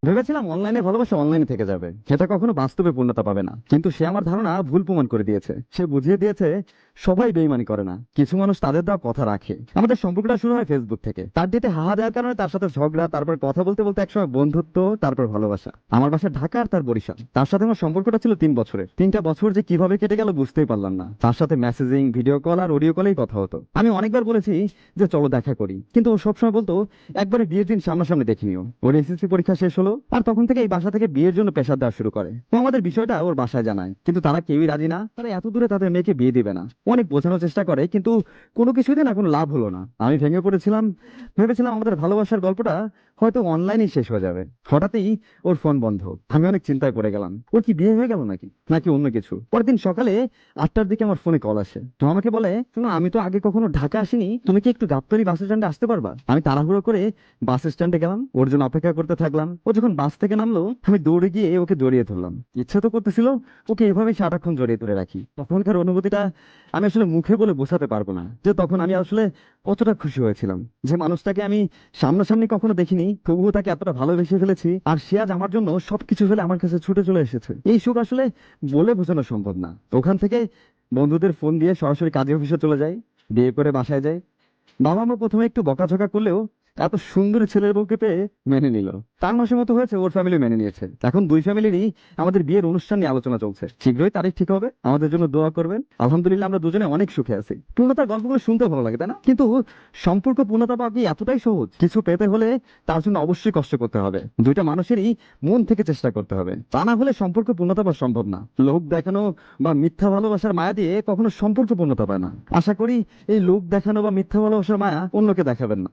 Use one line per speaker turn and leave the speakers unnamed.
ভেবেছিলাম অনলাইনে ভালোবাসা অনলাইনে থেকে যাবে, সেটা কখনো বাস্তবে পূর্ণতা পাবে না। কিন্তু সে আমার ধারণা ভুল প্রমাণ করে দিয়েছে। সে বুঝিয়ে দিয়েছে সবাই বেইমানি করে না, কিছু মানুষ তাদের দেওয়া কথা রাখে। আমাদের সম্পর্কটা শুরু হয় ফেসবুক থেকে। তার ডেটে হাহা দেওয়ার কারণে তার সাথে ঝগড়া, তারপর কথা বলতে বলতে একসময় বন্ধুত্ব, তারপর ভালোবাসা। আমার বাসা ঢাকা আর তার বরিশাল। তার সাথে আমার সম্পর্কটা ছিল 3 বছরের। 3টা বছর যে কিভাবে কেটে গেল বুঝতেই পারলাম না। তার সাথে মেসেজিং, ভিডিও কল আর অডিও কলেই কথা হতো। আমি অনেকবার বলেছি যে চলো দেখা করি, কিন্তু ও সবসময় বলতো একবারে বিয়ের দিন সামনাসামনি দেখে নিও। ওর এসএসসি পরীক্ষা শেষ হলো আর তখন থেকে এই বাসা থেকে বিয়ের জন্য প্রেসার দেওয়া শুরু করে। ও আমাদের বিষয়টা ওর বাসায় জানায়, কিন্তু তারা কেউই রাজি না। তারা এত দূরে তাদের মেয়েকে বিয়ে দিবে না। অনেক বোঝানোর চেষ্টা করে, কিন্তু কোনো কিছুতে না কোনো লাভ হলো না। আমি ভেঙে পড়েছিলাম। ভেবেছিলাম আমাদের ভালোবাসার গল্পটা হয়তো অনলাইনেই শেষ হয়ে যাবে। হঠাৎই ওর ফোন বন্ধ। আমি অনেক চিন্তায় পড়ে গেলাম, ওর কি বিয়ে হয়ে গেল নাকি নাকি অন্য কিছু। পরের দিন সকালে 8টার দিকে আমার ফোনে কল আসে। তো আমাকে বলে, শোনো, আমি তো আগে কখনো ঢাকা আসিনি, তুমি কি একটু গাবতলী বাস স্ট্যান্ডে আসতে পারবা? আমি তাড়াহুড়ো করে বাস স্ট্যান্ডে গেলাম, ওর জন্য অপেক্ষা করতে থাকলাম। ও যখন বাস থেকে নামলো আমি দৌড়ে গিয়ে ওকে জড়িয়ে ধরলাম। ইচ্ছে তো করতেছিল ওকে এভাবেই সারাক্ষণ জড়িয়ে ধরে রাখি। তখনকার অনুভূতিটা আমি আসলে মুখে বলে বোঝাতে পারবো না, যে তখন আমি আসলে কতটা খুশি হয়েছিলাম। যে মানুষটাকে আমি সামনাসামনি কখনো দেখিনি, তবুও তাকে এতটা ভালোবেসে ফেলেছি, আর সে আজ আমার জন্য সবকিছু ফেলে আমার কাছে ছুটে চলে এসেছে। এই সুখ আসলে বলে বোঝানো সম্ভব না। ওখান থেকে বন্ধুদের ফোন দিয়ে সরাসরি কাজে অফিসে চলে যাই, বিয়ে করে বাসায় যাই। বাবা মা প্রথমে একটু বকাঝকা করলেও এত সুন্দরী ছেলের বউকে পেয়ে মেনে নিল। 4 মাসের মতো হয়েছে, ওর ফ্যামিলি মেনে নিয়েছে। এখন দুই ফ্যামিলিরই আমাদের বিয়ের অনুষ্ঠান নিয়ে আলোচনা চলছে। শীঘ্রই তারিখ ঠিক হবে, আমাদের জন্য দোয়া করবেন। আলহামদুলিল্লাহ আমরা দুজনে অনেক সুখে আছি। পূর্ণতার গল্পগুলো শুনতে ভালো লাগে, তাই না? কিন্তু সম্পর্ক পূর্ণতা পাওয়া কি এতটাই সহজ? কিছু পেতে হলে তার জন্য অবশ্যই কষ্ট করতে হবে। দুইটা মানুষেরই মন থেকে চেষ্টা করতে হবে, তা না হলে সম্পর্ক পূর্ণতা পাওয়া সম্ভব না। লোক দেখানো বা মিথ্যা ভালোবাসার মায়া দিয়ে কখনো সম্পর্ক পূর্ণতা পায় না। আশা করি এই লোক দেখানো বা মিথ্যা ভালোবাসার মায়া অন্যকে দেখাবেন না।